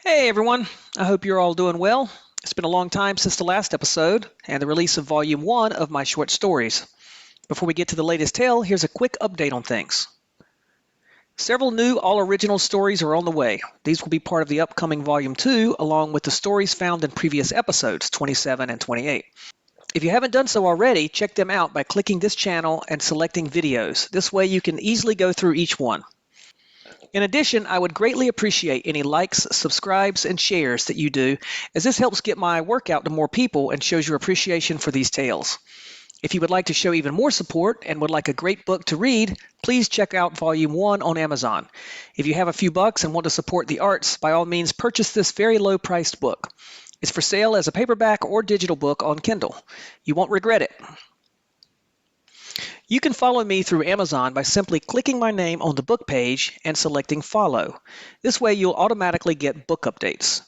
Hey everyone, I hope you're all doing well. It's been a long time since the last episode and the release of Volume 1 of my short stories. Before we get to the latest tale, here's a quick update on things. Several new all-original stories are on the way. These will be part of the upcoming Volume 2, along with the stories found in previous episodes, 27 and 28. If you haven't done so already, check them out by clicking this channel and selecting videos. This way you can easily go through each one. In addition, I would greatly appreciate any likes, subscribes, and shares that you do, as this helps get my work out to more people and shows your appreciation for these tales. If you would like to show even more support and would like a great book to read, please check out Volume 1 on Amazon. If you have a few bucks and want to support the arts, by all means purchase this very low-priced book. It's for sale as a paperback or digital book on Kindle. You won't regret it. You can follow me through Amazon by simply clicking my name on the book page and selecting follow. This way you'll automatically get book updates.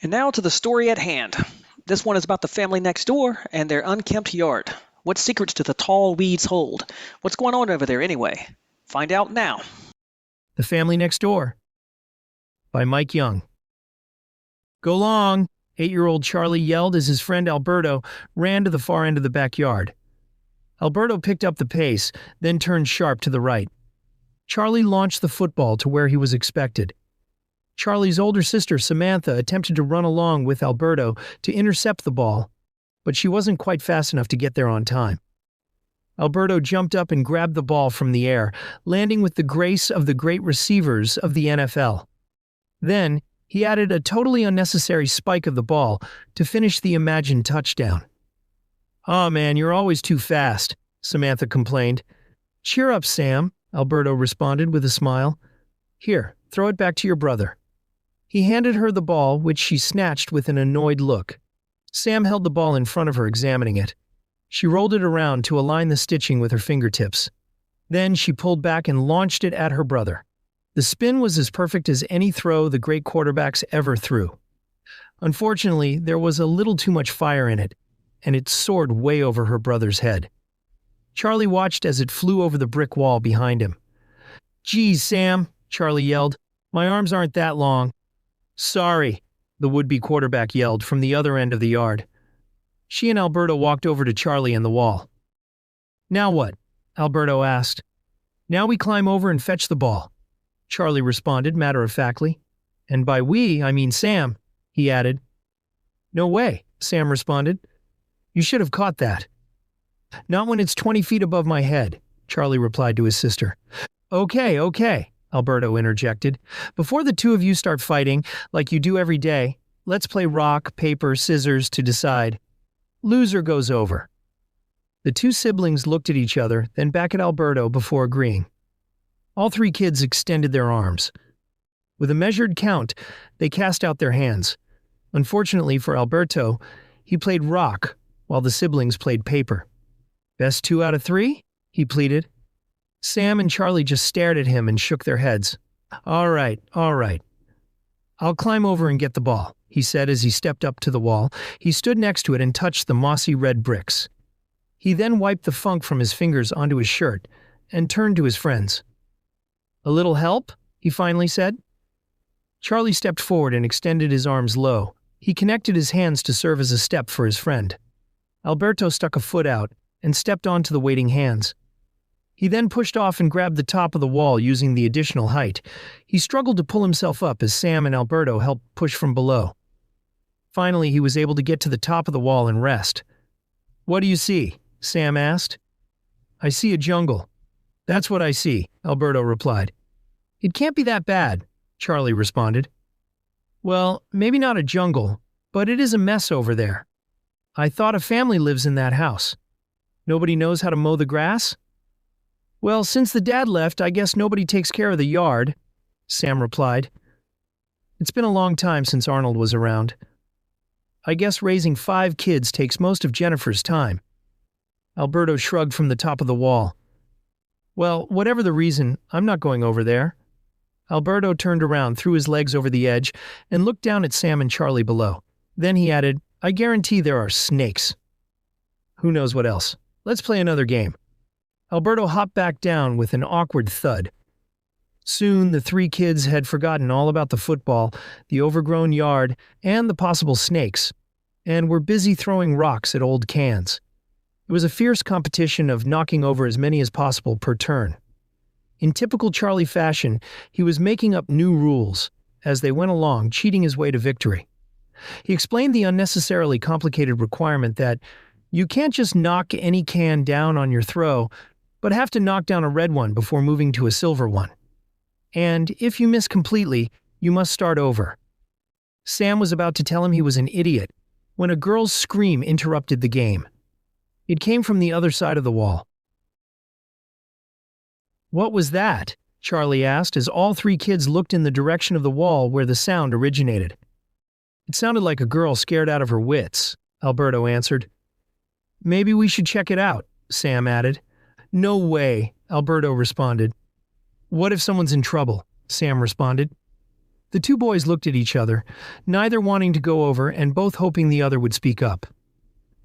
And now to the story at hand. This one is about the family next door and their unkempt yard. What secrets do the tall weeds hold? What's going on over there anyway? Find out now. The Family Next Door by Mike Young. Go long, 8-year-old Charlie yelled as his friend Alberto ran to the far end of the backyard. Alberto picked up the pace, then turned sharp to the right. Charlie launched the football to where he was expected. Charlie's older sister, Samantha, attempted to run along with Alberto to intercept the ball, but she wasn't quite fast enough to get there on time. Alberto jumped up and grabbed the ball from the air, landing with the grace of the great receivers of the NFL. Then, he added a totally unnecessary spike of the ball to finish the imagined touchdown. "Aw, man, you're always too fast," Samantha complained. "Cheer up, Sam," Alberto responded with a smile. "Here, throw it back to your brother." He handed her the ball, which she snatched with an annoyed look. Sam held the ball in front of her, examining it. She rolled it around to align the stitching with her fingertips. Then she pulled back and launched it at her brother. The spin was as perfect as any throw the great quarterbacks ever threw. Unfortunately, there was a little too much fire in it, and it soared way over her brother's head. Charlie watched as it flew over the brick wall behind him. "Geez, Sam," Charlie yelled. "My arms aren't that long." "Sorry," the would-be quarterback yelled from the other end of the yard. She and Alberto walked over to Charlie and the wall. "Now what?" Alberto asked. "Now we climb over and fetch the ball," Charlie responded matter-of-factly. "And by we, I mean Sam," he added. "No way," Sam responded. "You should have caught that." "Not when it's 20 feet above my head," Charlie replied to his sister. Okay, Alberto interjected. "Before the two of you start fighting, like you do every day, let's play rock, paper, scissors to decide. Loser goes over." The two siblings looked at each other, then back at Alberto before agreeing. All three kids extended their arms. With a measured count, they cast out their hands. Unfortunately for Alberto, he played rock, while the siblings played paper. "Best 2 out of 3? He pleaded. Sam and Charlie just stared at him and shook their heads. All right. I'll climb over and get the ball," he said as he stepped up to the wall. He stood next to it and touched the mossy red bricks. He then wiped the funk from his fingers onto his shirt and turned to his friends. "A little help?" he finally said. Charlie stepped forward and extended his arms low. He connected his hands to serve as a step for his friend. Alberto stuck a foot out and stepped onto the waiting hands. He then pushed off and grabbed the top of the wall using the additional height. He struggled to pull himself up as Sam and Alberto helped push from below. Finally, he was able to get to the top of the wall and rest. "What do you see?" Sam asked. "I see a jungle." "That's what I see," Alberto replied. "It can't be that bad," Charlie responded. "Well, maybe not a jungle, but it is a mess over there. I thought a family lives in that house. Nobody knows how to mow the grass?" "Well, since the dad left, I guess nobody takes care of the yard," Sam replied. "It's been a long time since Arnold was around. I guess raising 5 kids takes most of Jennifer's time." Alberto shrugged from the top of the wall. "Well, whatever the reason, I'm not going over there." Alberto turned around, threw his legs over the edge, and looked down at Sam and Charlie below. Then he added, "I guarantee there are snakes. Who knows what else? Let's play another game." Alberto hopped back down with an awkward thud. Soon, the three kids had forgotten all about the football, the overgrown yard, and the possible snakes, and were busy throwing rocks at old cans. It was a fierce competition of knocking over as many as possible per turn. In typical Charlie fashion, he was making up new rules as they went along, cheating his way to victory. He explained the unnecessarily complicated requirement that you can't just knock any can down on your throw, but have to knock down a red one before moving to a silver one. And if you miss completely, you must start over. Sam was about to tell him he was an idiot when a girl's scream interrupted the game. It came from the other side of the wall. "What was that?" Charlie asked as all three kids looked in the direction of the wall where the sound originated. "It sounded like a girl scared out of her wits," Alberto answered. "Maybe we should check it out," Sam added. "No way," Alberto responded. "What if someone's in trouble?" Sam responded. The two boys looked at each other, neither wanting to go over and both hoping the other would speak up.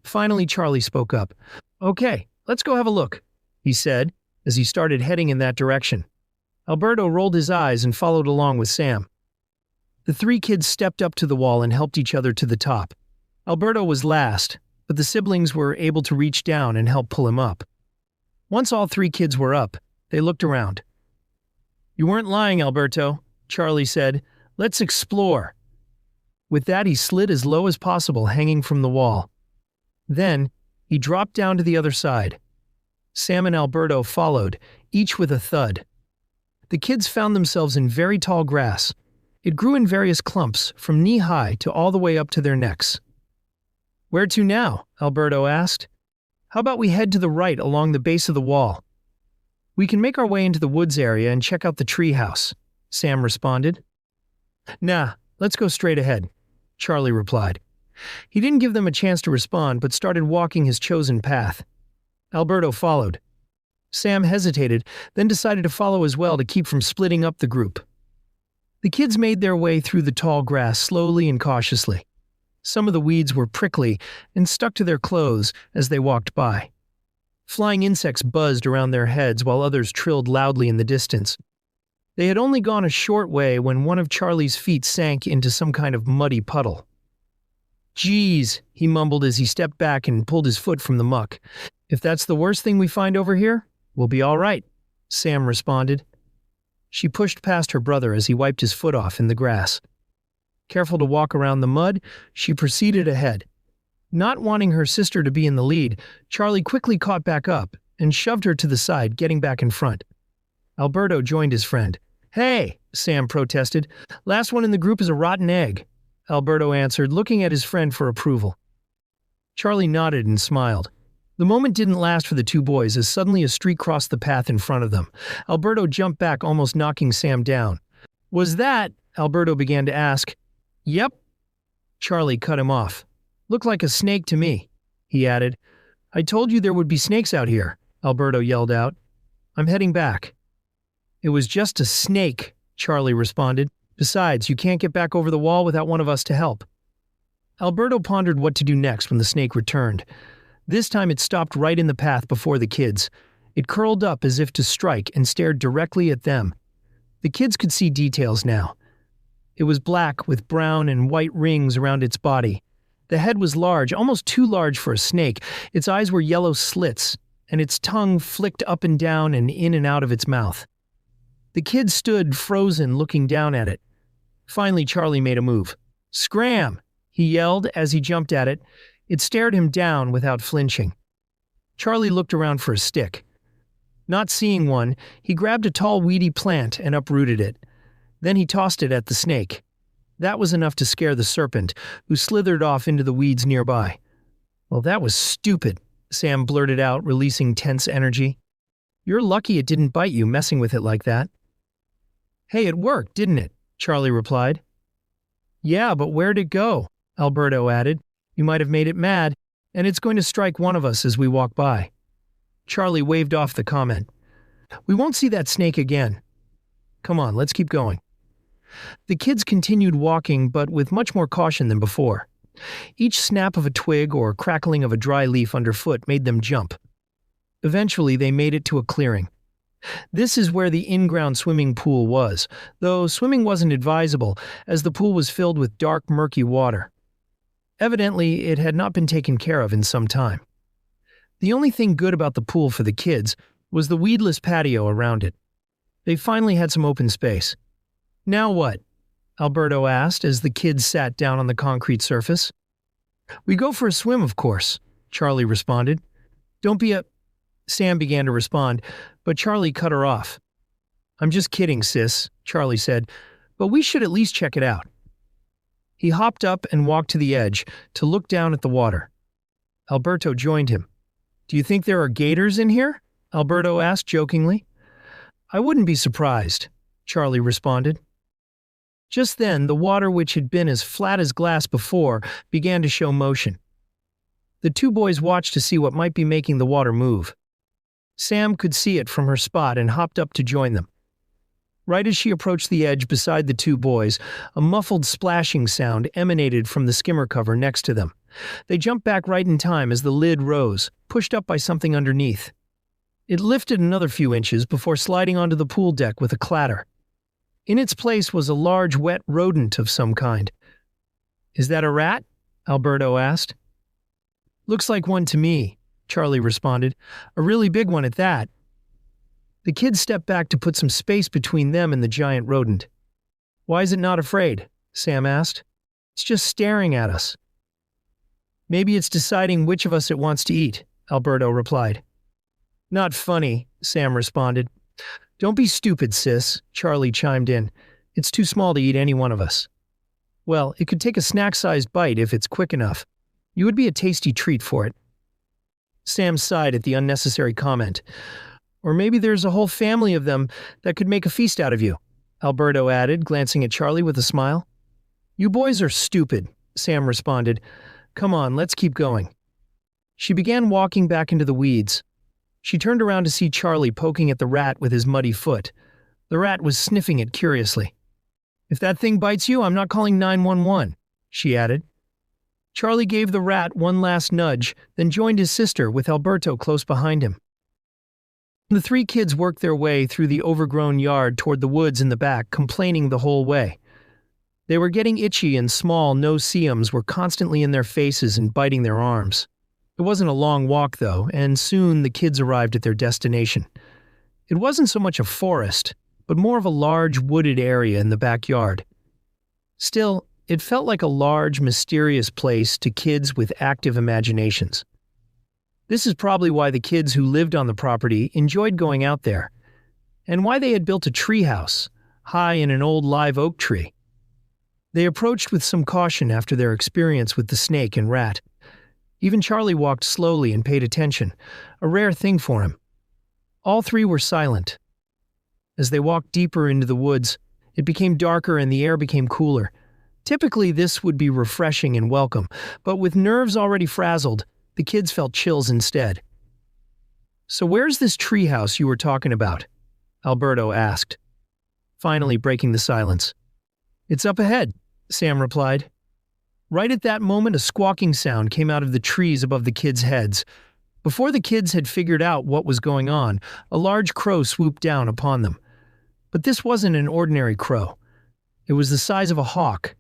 Finally, Charlie spoke up. "Okay, let's go have a look," he said, as he started heading in that direction. Alberto rolled his eyes and followed along with Sam. The three kids stepped up to the wall and helped each other to the top. Alberto was last, but the siblings were able to reach down and help pull him up. Once all three kids were up, they looked around. "You weren't lying, Alberto," Charlie said. "Let's explore." With that, he slid as low as possible, hanging from the wall. Then, he dropped down to the other side. Sam and Alberto followed, each with a thud. The kids found themselves in very tall grass. It grew in various clumps, from knee-high to all the way up to their necks. "Where to now?" Alberto asked. "How about we head to the right along the base of the wall? We can make our way into the woods area and check out the tree house," Sam responded. "Nah, let's go straight ahead," Charlie replied. He didn't give them a chance to respond, but started walking his chosen path. Alberto followed. Sam hesitated, then decided to follow as well to keep from splitting up the group. The kids made their way through the tall grass slowly and cautiously. Some of the weeds were prickly and stuck to their clothes as they walked by. Flying insects buzzed around their heads while others trilled loudly in the distance. They had only gone a short way when one of Charlie's feet sank into some kind of muddy puddle. "Geez," he mumbled as he stepped back and pulled his foot from the muck. "If that's the worst thing we find over here, we'll be all right," Sam responded. She pushed past her brother as he wiped his foot off in the grass. Careful to walk around the mud, she proceeded ahead. Not wanting her sister to be in the lead, Charlie quickly caught back up and shoved her to the side, getting back in front. Alberto joined his friend. "Hey," Sam protested. "Last one in the group is a rotten egg," Alberto answered, looking at his friend for approval. Charlie nodded and smiled. The moment didn't last for the two boys as suddenly a streak crossed the path in front of them. Alberto jumped back, almost knocking Sam down. "Was that?" Alberto began to ask. "Yep." Charlie cut him off. "Looked like a snake to me," he added. "I told you there would be snakes out here," Alberto yelled out. "I'm heading back." "It was just a snake," Charlie responded. "Besides, you can't get back over the wall without one of us to help." Alberto pondered what to do next when the snake returned. This time it stopped right in the path before the kids. It curled up as if to strike and stared directly at them. The kids could see details now. It was black with brown and white rings around its body. The head was large, almost too large for a snake. Its eyes were yellow slits, and its tongue flicked up and down and in and out of its mouth. The kids stood frozen, looking down at it. Finally, Charlie made a move. "Scram!" he yelled as he jumped at it. It stared him down without flinching. Charlie looked around for a stick. Not seeing one, he grabbed a tall weedy plant and uprooted it. Then he tossed it at the snake. That was enough to scare the serpent, who slithered off into the weeds nearby. "Well, that was stupid," Sam blurted out, releasing tense energy. "You're lucky it didn't bite you messing with it like that." "Hey, it worked, didn't it?" Charlie replied. "Yeah, but where'd it go?" Alberto added. "You might have made it mad, and it's going to strike one of us as we walk by." Charlie waved off the comment. "We won't see that snake again. Come on, let's keep going." The kids continued walking, but with much more caution than before. Each snap of a twig or crackling of a dry leaf underfoot made them jump. Eventually, they made it to a clearing. This is where the in-ground swimming pool was, though swimming wasn't advisable as the pool was filled with dark, murky water. Evidently, it had not been taken care of in some time. The only thing good about the pool for the kids was the weedless patio around it. They finally had some open space. "Now what?" Alberto asked as the kids sat down on the concrete surface. "We go for a swim, of course," Charlie responded. "Don't be a—" Sam began to respond, but Charlie cut her off. "I'm just kidding, sis," Charlie said, "but we should at least check it out." He hopped up and walked to the edge to look down at the water. Alberto joined him. "Do you think there are gators in here?" Alberto asked jokingly. "I wouldn't be surprised," Charlie responded. Just then, the water, which had been as flat as glass before, began to show motion. The two boys watched to see what might be making the water move. Sam could see it from her spot and hopped up to join them. Right as she approached the edge beside the two boys, a muffled splashing sound emanated from the skimmer cover next to them. They jumped back right in time as the lid rose, pushed up by something underneath. It lifted another few inches before sliding onto the pool deck with a clatter. In its place was a large wet rodent of some kind. "Is that a rat?" Alberto asked. "Looks like one to me," Charlie responded. "A really big one at that." The kids stepped back to put some space between them and the giant rodent. "Why is it not afraid?" Sam asked. "It's just staring at us." "Maybe it's deciding which of us it wants to eat," Alberto replied. "Not funny," Sam responded. "Don't be stupid, sis," Charlie chimed in. "It's too small to eat any one of us." "Well, it could take a snack-sized bite if it's quick enough. You would be a tasty treat for it." Sam sighed at the unnecessary comment. "Or maybe there's a whole family of them that could make a feast out of you," Alberto added, glancing at Charlie with a smile. "You boys are stupid," Sam responded. "Come on, let's keep going." She began walking back into the weeds. She turned around to see Charlie poking at the rat with his muddy foot. The rat was sniffing it curiously. "If that thing bites you, I'm not calling 911, she added. Charlie gave the rat one last nudge, then joined his sister with Alberto close behind him. The three kids worked their way through the overgrown yard toward the woods in the back, complaining the whole way. They were getting itchy and small no-see-ums were constantly in their faces and biting their arms. It wasn't a long walk, though, and soon the kids arrived at their destination. It wasn't so much a forest, but more of a large wooded area in the backyard. Still, it felt like a large, mysterious place to kids with active imaginations. This is probably why the kids who lived on the property enjoyed going out there, and why they had built a treehouse, high in an old live oak tree. They approached with some caution after their experience with the snake and rat. Even Charlie walked slowly and paid attention, a rare thing for him. All three were silent. As they walked deeper into the woods, it became darker and the air became cooler. Typically, this would be refreshing and welcome, but with nerves already frazzled, the kids felt chills instead. "So where's this treehouse you were talking about?" Alberto asked, finally breaking the silence. "It's up ahead," Sam replied. Right at that moment, a squawking sound came out of the trees above the kids' heads. Before the kids had figured out what was going on, a large crow swooped down upon them. But this wasn't an ordinary crow. It was the size of a hawk,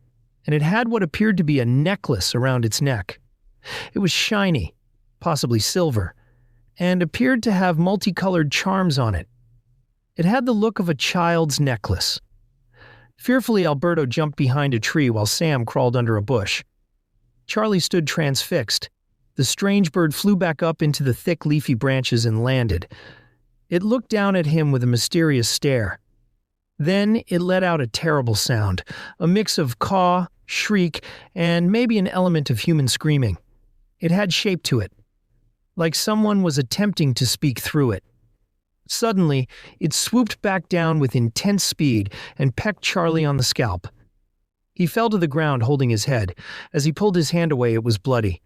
and it had what appeared to be a necklace around its neck. It was shiny, possibly silver, and appeared to have multicolored charms on it. It had the look of a child's necklace. Fearfully, Alberto jumped behind a tree while Sam crawled under a bush. Charlie stood transfixed. The strange bird flew back up into the thick leafy branches and landed. It looked down at him with a mysterious stare. Then it let out a terrible sound, a mix of caw, shriek, and maybe an element of human screaming. It had shape to it, like someone was attempting to speak through it. Suddenly, it swooped back down with intense speed and pecked Charlie on the scalp. He fell to the ground holding his head. As he pulled his hand away, it was bloody.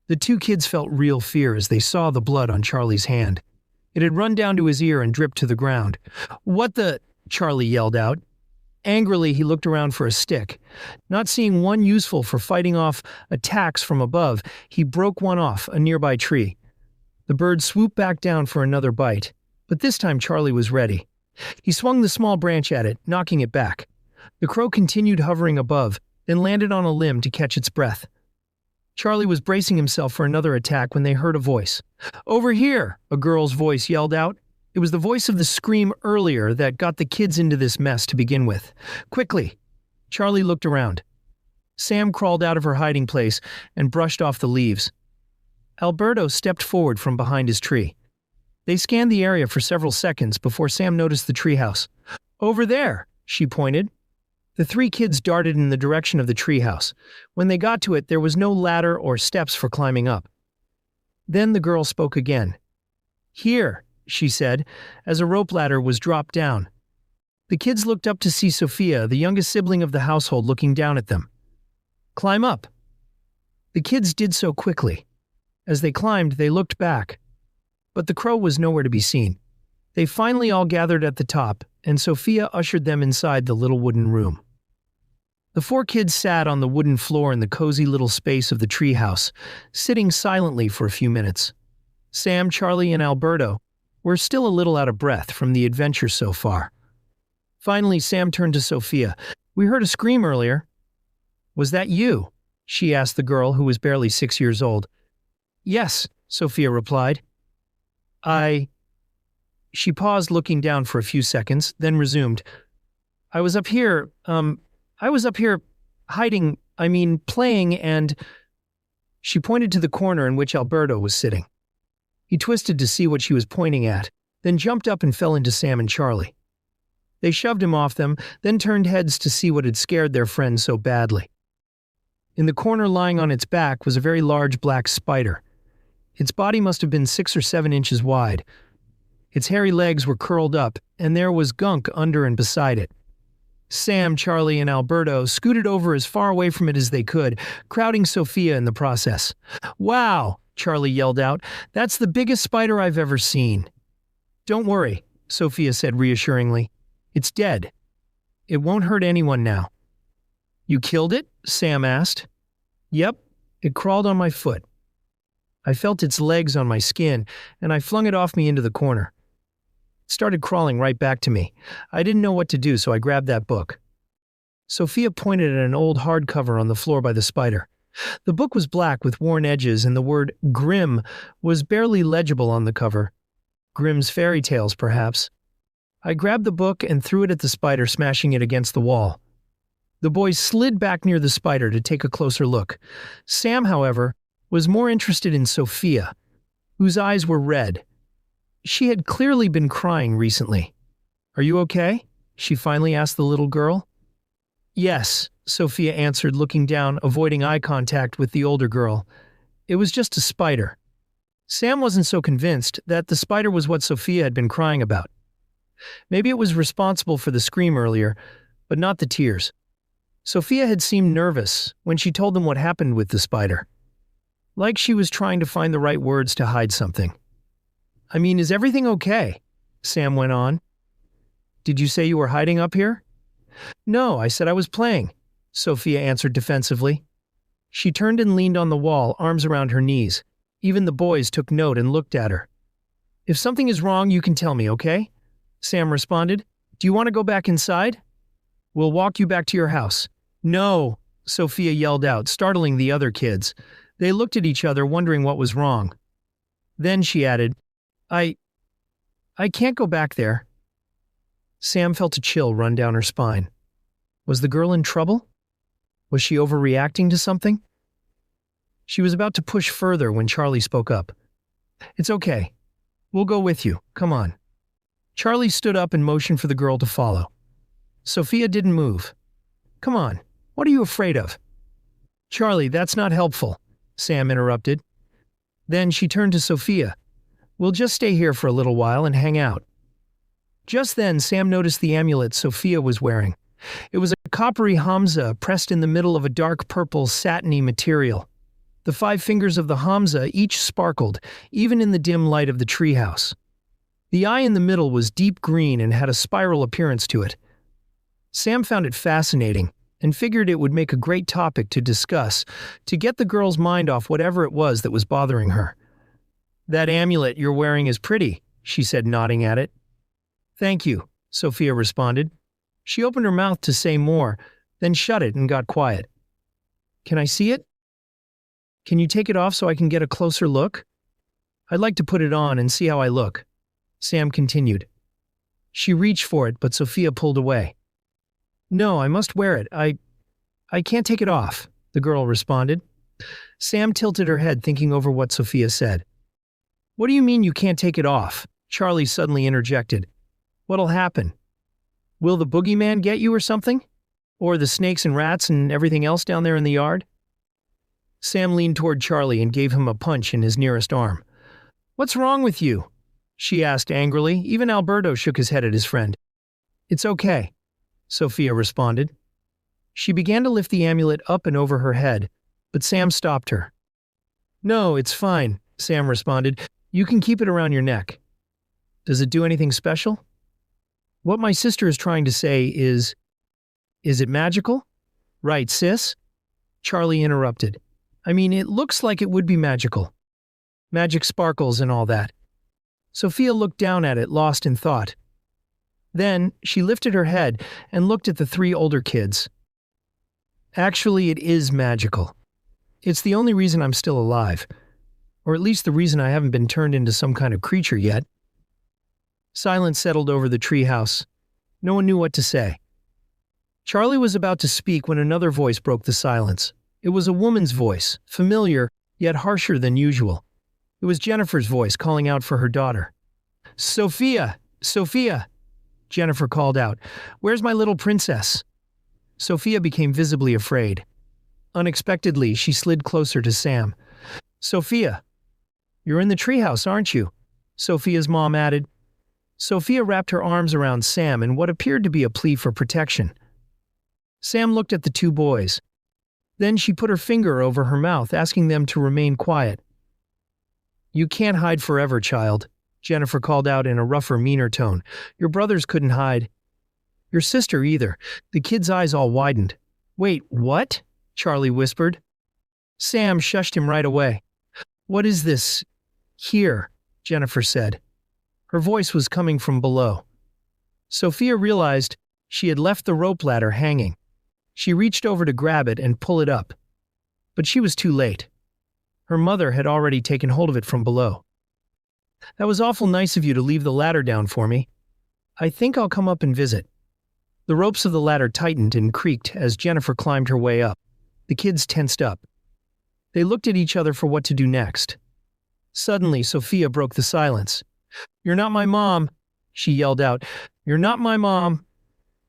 The two kids felt real fear as they saw the blood on Charlie's hand. It had run down to his ear and dripped to the ground. "What the—" Charlie yelled out. Angrily, he looked around for a stick. Not seeing one useful for fighting off attacks from above, he broke one off a nearby tree. The bird swooped back down for another bite. But this time Charlie was ready. He swung the small branch at it, knocking it back. The crow continued hovering above, then landed on a limb to catch its breath. Charlie was bracing himself for another attack when they heard a voice. "Over here!" a girl's voice yelled out. It was the voice of the scream earlier that got the kids into this mess to begin with. "Quickly!" Charlie looked around. Sam crawled out of her hiding place and brushed off the leaves. Alberto stepped forward from behind his tree. They scanned the area for several seconds before Sam noticed the treehouse. "Over there!" she pointed. The three kids darted in the direction of the treehouse. When they got to it, there was no ladder or steps for climbing up. Then the girl spoke again. "Here," she said, as a rope ladder was dropped down. The kids looked up to see Sophia, the youngest sibling of the household, looking down at them. "Climb up." The kids did so quickly. As they climbed, they looked back. But the crow was nowhere to be seen. They finally all gathered at the top, and Sophia ushered them inside the little wooden room. The four kids sat on the wooden floor in the cozy little space of the treehouse, sitting silently for a few minutes. Sam, Charlie, and Alberto were still a little out of breath from the adventure so far. Finally, Sam turned to Sophia. "We heard a scream earlier." "Was that you?" she asked the girl, who was barely 6 years old. "Yes," Sophia replied. She paused, looking down for a few seconds, then resumed. I was up here hiding, playing, and..." She pointed to the corner in which Alberto was sitting. He twisted to see what she was pointing at, then jumped up and fell into Sam and Charlie. They shoved him off them, then turned heads to see what had scared their friend so badly. In the corner, lying on its back, was a very large black spider. Its body must have been 6 or 7 inches wide. Its hairy legs were curled up, and there was gunk under and beside it. Sam, Charlie, and Alberto scooted over as far away from it as they could, crowding Sophia in the process. "Wow!" Charlie yelled out. "That's the biggest spider I've ever seen." "Don't worry," Sophia said reassuringly. "It's dead. It won't hurt anyone now." "You killed it?" Sam asked. "Yep. It crawled on my foot. I felt its legs on my skin, and I flung it off me into the corner. It started crawling right back to me. I didn't know what to do, so I grabbed that book." Sophia pointed at an old hardcover on the floor by the spider. The book was black with worn edges, and the word Grimm was barely legible on the cover. Grimm's fairy tales, perhaps. I grabbed the book and threw it at the spider, smashing it against the wall. The boys slid back near the spider to take a closer look. Sam, however, was more interested in Sophia, whose eyes were red. She had clearly been crying recently. "Are you okay?" she finally asked the little girl. "Yes," Sophia answered, looking down, avoiding eye contact with the older girl. "It was just a spider." Sam wasn't so convinced that the spider was what Sophia had been crying about. Maybe it was responsible for the scream earlier, but not the tears. Sophia had seemed nervous when she told them what happened with the spider. Like she was trying to find the right words to hide something. "Is everything okay?" Sam went on. "Did you say you were hiding up here?" "No, I said I was playing," Sophia answered defensively. She turned and leaned on the wall, arms around her knees. Even the boys took note and looked at her. "If something is wrong, you can tell me, okay?" Sam responded. "Do you want to go back inside? We'll walk you back to your house." "No," Sophia yelled out, startling the other kids. They looked at each other, wondering what was wrong. Then she added, I can't go back there." Sam felt a chill run down her spine. Was the girl in trouble? Was she overreacting to something? She was about to push further when Charlie spoke up. "It's okay. We'll go with you. Come on." Charlie stood up and motioned for the girl to follow. Sophia didn't move. "Come on. What are you afraid of?" "Charlie, that's not helpful," Sam interrupted. Then she turned to Sophia. "We'll just stay here for a little while and hang out." Just then, Sam noticed the amulet Sophia was wearing. It was a coppery Hamza pressed in the middle of a dark purple satiny material. The 5 fingers of the Hamza each sparkled, even in the dim light of the treehouse. The eye in the middle was deep green and had a spiral appearance to it. Sam found it fascinating and figured it would make a great topic to discuss to get the girl's mind off whatever it was that was bothering her. "That amulet you're wearing is pretty," she said, nodding at it. Thank you, Sophia responded. She opened her mouth to say more, then shut it and got quiet. Can I see it? Can you take it off so I can get a closer look? I'd like to put it on and see how I look, Sam continued. She reached for it, but Sophia pulled away. No, I must wear it. I can't take it off, the girl responded. Sam tilted her head, thinking over what Sophia said. What do you mean you can't take it off? Charlie suddenly interjected. What'll happen? Will the boogeyman get you or something? Or the snakes and rats and everything else down there in the yard? Sam leaned toward Charlie and gave him a punch in his nearest arm. What's wrong with you? She asked angrily. Even Alberto shook his head at his friend. It's okay, Sophia responded. She began to lift the amulet up and over her head, but Sam stopped her. No, it's fine, Sam responded. You can keep it around your neck. Does it do anything special? What my sister is trying to say is it magical? Right, sis? Charlie interrupted. I mean, it looks like it would be magical. Magic sparkles and all that. Sophia looked down at it, lost in thought. Then she lifted her head and looked at the three older kids. Actually, it is magical. It's the only reason I'm still alive. Or at least the reason I haven't been turned into some kind of creature yet. Silence settled over the treehouse. No one knew what to say. Charlie was about to speak when another voice broke the silence. It was a woman's voice, familiar, yet harsher than usual. It was Jennifer's voice calling out for her daughter. Sophia! Sophia! Jennifer called out. Where's my little princess? Sophia became visibly afraid. Unexpectedly, she slid closer to Sam. Sophia! You're in the treehouse, aren't you? Sophia's mom added. Sophia wrapped her arms around Sam in what appeared to be a plea for protection. Sam looked at the two boys. Then she put her finger over her mouth, asking them to remain quiet. You can't hide forever, child, Jennifer called out in a rougher, meaner tone. Your brothers couldn't hide. Your sister either. The kid's eyes all widened. Wait, what? Charlie whispered. Sam shushed him right away. What is this? Here, Jennifer said. Her voice was coming from below. Sophia realized she had left the rope ladder hanging. She reached over to grab it and pull it up. But she was too late. Her mother had already taken hold of it from below. That was awful nice of you to leave the ladder down for me. I think I'll come up and visit. The ropes of the ladder tightened and creaked as Jennifer climbed her way up. The kids tensed up. They looked at each other for what to do next. Suddenly, Sophia broke the silence. You're not my mom, she yelled out. You're not my mom.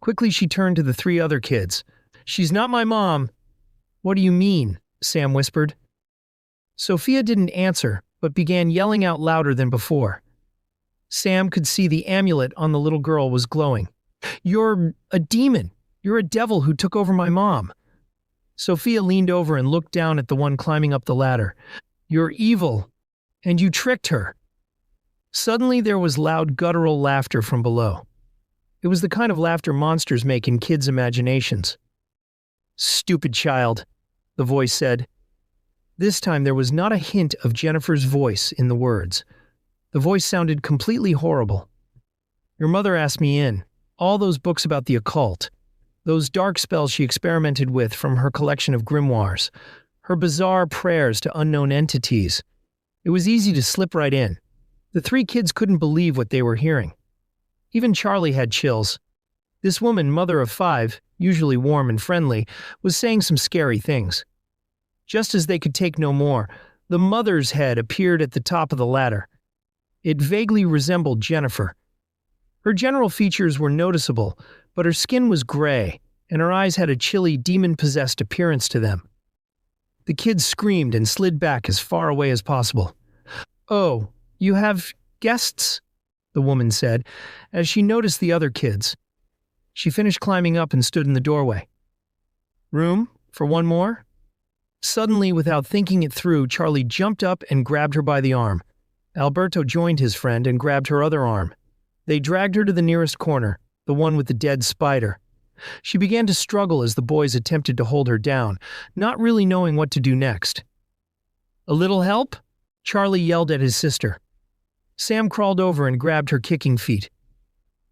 Quickly, she turned to the three other kids. She's not my mom. What do you mean? Sam whispered. Sophia didn't answer, but began yelling out louder than before. Sam could see the amulet on the little girl was glowing. You're a demon. You're a devil who took over my mom. Sophia leaned over and looked down at the one climbing up the ladder. You're evil, and you tricked her. Suddenly there was loud guttural laughter from below. It was the kind of laughter monsters make in kids' imaginations. Stupid child, the voice said. This time there was not a hint of Jennifer's voice in the words. The voice sounded completely horrible. Your mother asked me in. All those books about the occult. Those dark spells she experimented with from her collection of grimoires. Her bizarre prayers to unknown entities. It was easy to slip right in. The three kids couldn't believe what they were hearing. Even Charlie had chills. This woman, mother of 5, usually warm and friendly, was saying some scary things. Just as they could take no more, the mother's head appeared at the top of the ladder. It vaguely resembled Jennifer. Her general features were noticeable, but her skin was gray, and her eyes had a chilly, demon-possessed appearance to them. The kids screamed and slid back as far away as possible. Oh, you have guests? The woman said, as she noticed the other kids. She finished climbing up and stood in the doorway. Room for one more? Suddenly, without thinking it through, Charlie jumped up and grabbed her by the arm. Alberto joined his friend and grabbed her other arm. They dragged her to the nearest corner, the one with the dead spider. She began to struggle as the boys attempted to hold her down, not really knowing what to do next. A little help? Charlie yelled at his sister. Sam crawled over and grabbed her kicking feet.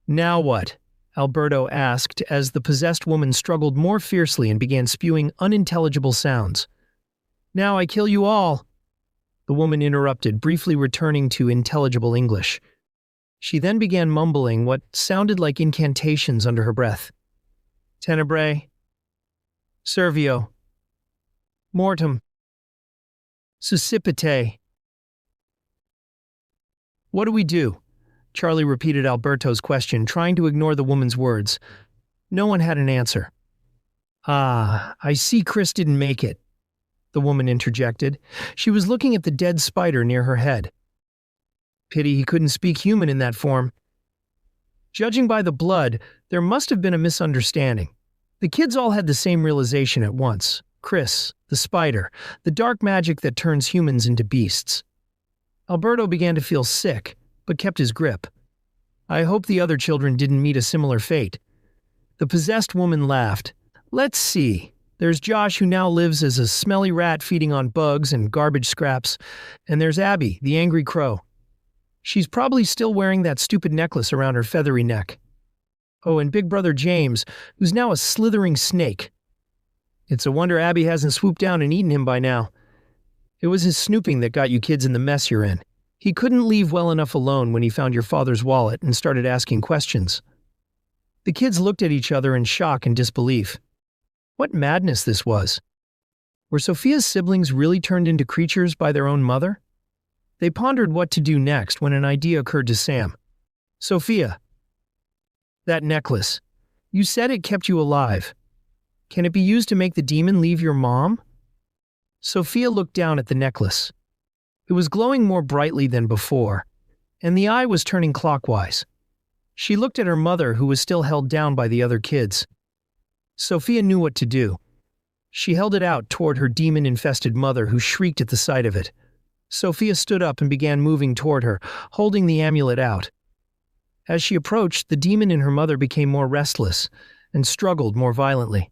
"Now what?" Alberto asked as the possessed woman struggled more fiercely and began spewing unintelligible sounds. "Now I kill you all," the woman interrupted, briefly returning to intelligible English. She then began mumbling what sounded like incantations under her breath. "Tenebrae, Servio, Mortem, Suscipite." "What do we do?" Charlie repeated Alberto's question, trying to ignore the woman's words. No one had an answer. "Ah, I see Chris didn't make it," the woman interjected. She was looking at the dead spider near her head. "Pity he couldn't speak human in that form." Judging by the blood, there must have been a misunderstanding. The kids all had the same realization at once. Chris, the spider, the dark magic that turns humans into beasts. Alberto began to feel sick, but kept his grip. I hope the other children didn't meet a similar fate. The possessed woman laughed. "Let's see. There's Josh, who now lives as a smelly rat feeding on bugs and garbage scraps, and there's Abby, the angry crow. She's probably still wearing that stupid necklace around her feathery neck. Oh, and Big Brother James, who's now a slithering snake. It's a wonder Abby hasn't swooped down and eaten him by now. It was his snooping that got you kids in the mess you're in. He couldn't leave well enough alone when he found your father's wallet and started asking questions." The kids looked at each other in shock and disbelief. What madness this was. Were Sophia's siblings really turned into creatures by their own mother? They pondered what to do next when an idea occurred to Sam. "Sophia, that necklace. You said it kept you alive. Can it be used to make the demon leave your mom?" Sophia looked down at the necklace. It was glowing more brightly than before, and the eye was turning clockwise. She looked at her mother, who was still held down by the other kids. Sophia knew what to do. She held it out toward her demon-infested mother, who shrieked at the sight of it. Sophia stood up and began moving toward her, holding the amulet out. As she approached, the demon in her mother became more restless and struggled more violently.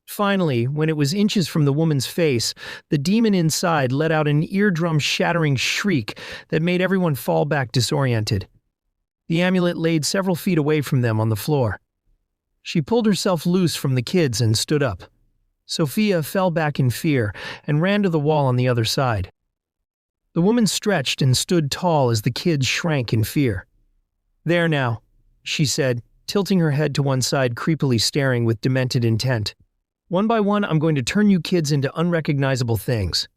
Finally, when it was inches from the woman's face, the demon inside let out an eardrum-shattering shriek that made everyone fall back disoriented. The amulet laid several feet away from them on the floor. She pulled herself loose from the kids and stood up. Sophia fell back in fear and ran to the wall on the other side. The woman stretched and stood tall as the kids shrank in fear. "There now," she said, tilting her head to one side, creepily staring with demented intent. "One by one, I'm going to turn you kids into unrecognizable things."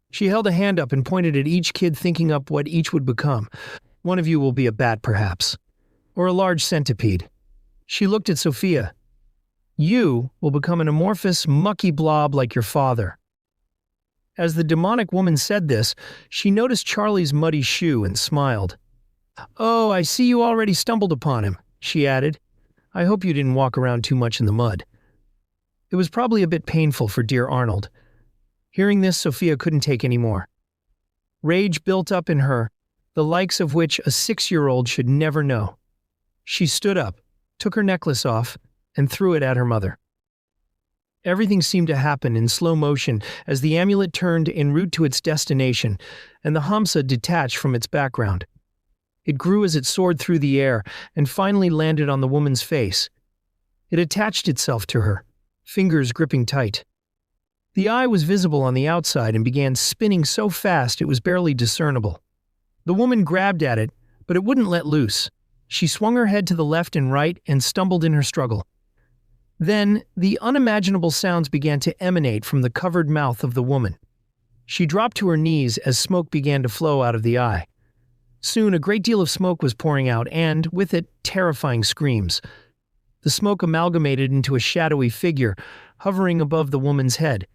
She held a hand up and pointed at each kid, thinking up what each would become. "One of you will be a bat, perhaps. Or a large centipede." She looked at Sophia. "You will become an amorphous, mucky blob like your father." As the demonic woman said this, she noticed Charlie's muddy shoe and smiled. "Oh, I see you already stumbled upon him," she added. "I hope you didn't walk around too much in the mud." It was probably a bit painful for dear Arnold. Hearing this, Sophia couldn't take any more. Rage built up in her, the likes of which a 6-year-old should never know. She stood up, took her necklace off, and threw it at her mother. Everything seemed to happen in slow motion as the amulet turned en route to its destination, and the Hamsa detached from its background. It grew as it soared through the air and finally landed on the woman's face. It attached itself to her, fingers gripping tight. The eye was visible on the outside and began spinning so fast it was barely discernible. The woman grabbed at it, but it wouldn't let loose. She swung her head to the left and right and stumbled in her struggle. Then, the unimaginable sounds began to emanate from the covered mouth of the woman. She dropped to her knees as smoke began to flow out of the eye. Soon, a great deal of smoke was pouring out and, with it, terrifying screams. The smoke amalgamated into a shadowy figure, hovering above the woman's head.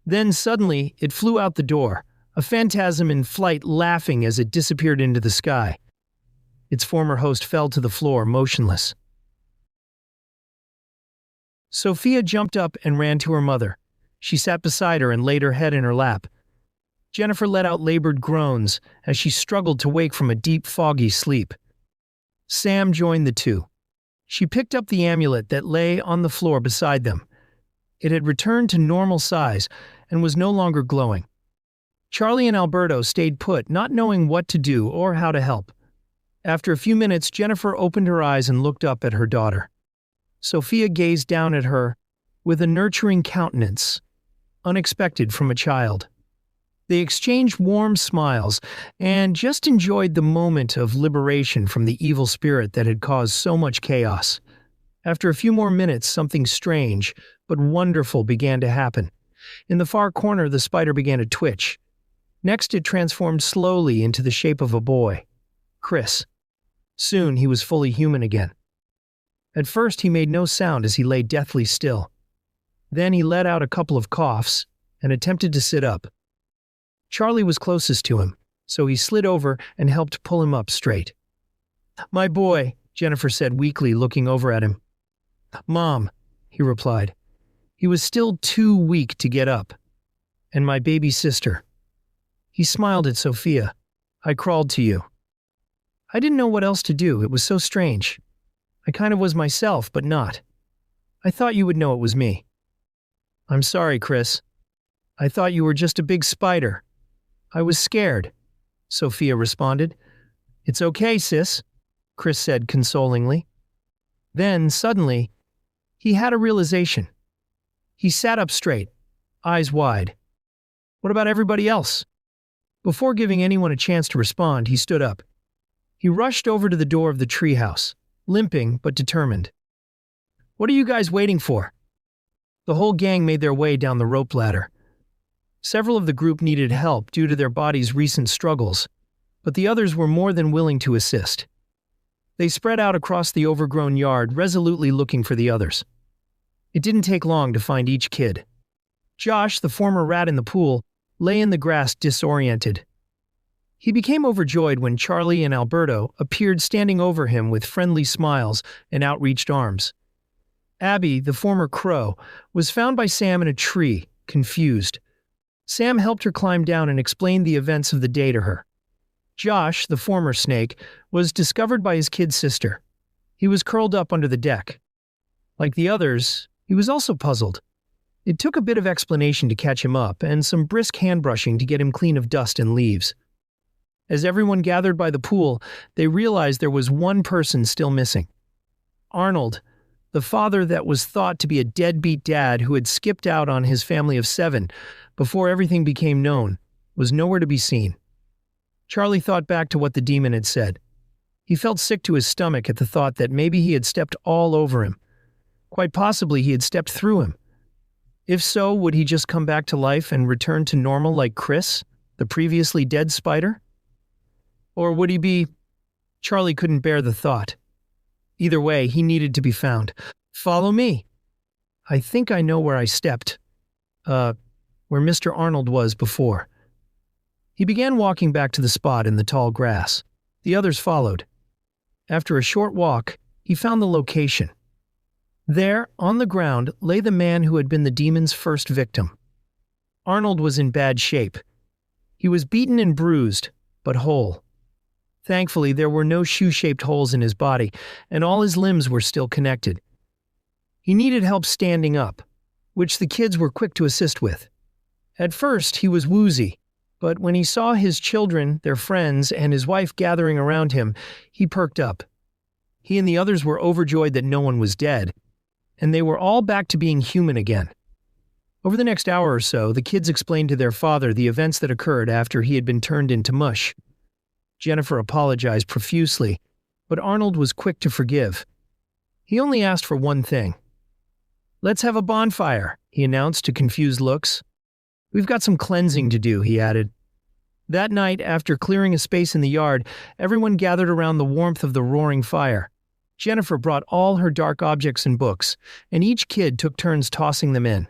Then, suddenly, it flew out the door, a phantasm in flight laughing as it disappeared into the sky. Its former host fell to the floor, motionless. Sophia jumped up and ran to her mother. She sat beside her and laid her head in her lap. Jennifer let out labored groans as she struggled to wake from a deep, foggy sleep. Sam joined the two. She picked up the amulet that lay on the floor beside them. It had returned to normal size and was no longer glowing. Charlie and Alberto stayed put, not knowing what to do or how to help. After a few minutes, Jennifer opened her eyes and looked up at her daughter. Sophia gazed down at her with a nurturing countenance, unexpected from a child. They exchanged warm smiles and just enjoyed the moment of liberation from the evil spirit that had caused so much chaos. After a few more minutes, something strange but wonderful began to happen. In the far corner, the spider began to twitch. Next, it transformed slowly into the shape of a boy, Chris. Soon, he was fully human again. At first, he made no sound as he lay deathly still. Then he let out a couple of coughs and attempted to sit up. Charlie was closest to him, so he slid over and helped pull him up straight. "My boy," Jennifer said weakly, looking over at him. "Mom," he replied. He was still too weak to get up. "And my baby sister." He smiled at Sophia. "I crawled to you." I didn't know what else to do. It was so strange. I kind of was myself, but not. I thought you would know it was me. "I'm sorry, Chris. I thought you were just a big spider. I was scared," Sophia responded. "It's okay, sis," Chris said consolingly. Then, suddenly, he had a realization. He sat up straight, eyes wide. "What about everybody else?" Before giving anyone a chance to respond, he stood up. He rushed over to the door of the treehouse, limping but determined. "What are you guys waiting for?" The whole gang made their way down the rope ladder. Several of the group needed help due to their bodies' recent struggles, but the others were more than willing to assist. They spread out across the overgrown yard, resolutely looking for the others. It didn't take long to find each kid. Josh, the former rat in the pool, lay in the grass disoriented. He became overjoyed when Charlie and Alberto appeared standing over him with friendly smiles and outreached arms. Abby, the former crow, was found by Sam in a tree, confused. Sam helped her climb down and explained the events of the day to her. Josh, the former snake, was discovered by his kid sister. He was curled up under the deck. Like the others, he was also puzzled. It took a bit of explanation to catch him up and some brisk hand-brushing to get him clean of dust and leaves. As everyone gathered by the pool, they realized there was one person still missing. Arnold, the father that was thought to be a deadbeat dad who had skipped out on his family of 7 before everything became known, was nowhere to be seen. Charlie thought back to what the demon had said. He felt sick to his stomach at the thought that maybe he had stepped all over him. Quite possibly he had stepped through him. If so, would he just come back to life and return to normal like Chris, the previously dead spider? Or would he be... Charlie couldn't bear the thought. Either way, he needed to be found. "Follow me." "I think I know where I stepped. Where Mr. Arnold was before." He began walking back to the spot in the tall grass. The others followed. After a short walk, he found the location. There, on the ground, lay the man who had been the demon's first victim. Arnold was in bad shape. He was beaten and bruised, but whole. Thankfully, there were no shoe-shaped holes in his body, and all his limbs were still connected. He needed help standing up, which the kids were quick to assist with. At first, he was woozy, but when he saw his children, their friends, and his wife gathering around him, he perked up. He and the others were overjoyed that no one was dead, and they were all back to being human again. Over the next hour or so, the kids explained to their father the events that occurred after he had been turned into mush. Jennifer apologized profusely, but Arnold was quick to forgive. He only asked for one thing. "Let's have a bonfire," he announced to confused looks. "We've got some cleansing to do," he added. That night, after clearing a space in the yard, everyone gathered around the warmth of the roaring fire. Jennifer brought all her dark objects and books, and each kid took turns tossing them in.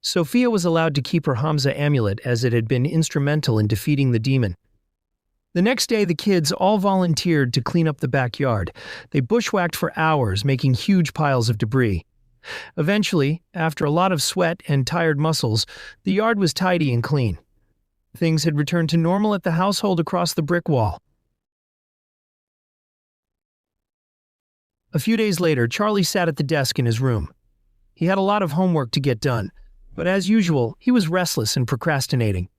Sophia was allowed to keep her Hamza amulet as it had been instrumental in defeating the demon. The next day, the kids all volunteered to clean up the backyard. They bushwhacked for hours, making huge piles of debris. Eventually, after a lot of sweat and tired muscles, the yard was tidy and clean. Things had returned to normal at the household across the brick wall. A few days later, Charlie sat at the desk in his room. He had a lot of homework to get done, but as usual, he was restless and procrastinating.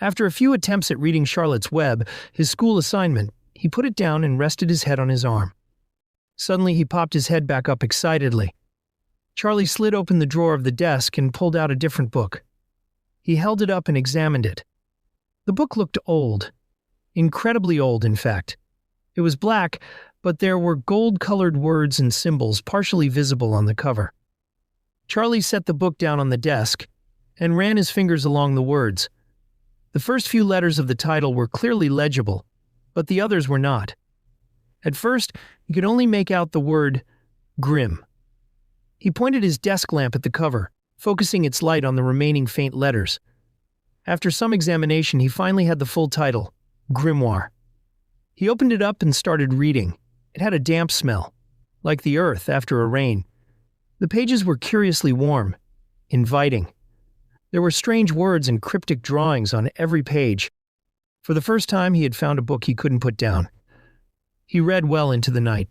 After a few attempts at reading Charlotte's Web, his school assignment, he put it down and rested his head on his arm. Suddenly, he popped his head back up excitedly. Charlie slid open the drawer of the desk and pulled out a different book. He held it up and examined it. The book looked old. Incredibly old, in fact. It was black, but there were gold-colored words and symbols partially visible on the cover. Charlie set the book down on the desk and ran his fingers along the words. The first few letters of the title were clearly legible, but the others were not. At first, he could only make out the word Grimm. He pointed his desk lamp at the cover, focusing its light on the remaining faint letters. After some examination, he finally had the full title, Grimoire. He opened it up and started reading. It had a damp smell, like the earth after a rain. The pages were curiously warm, inviting. There were strange words and cryptic drawings on every page. For the first time, he had found a book he couldn't put down. He read well into the night.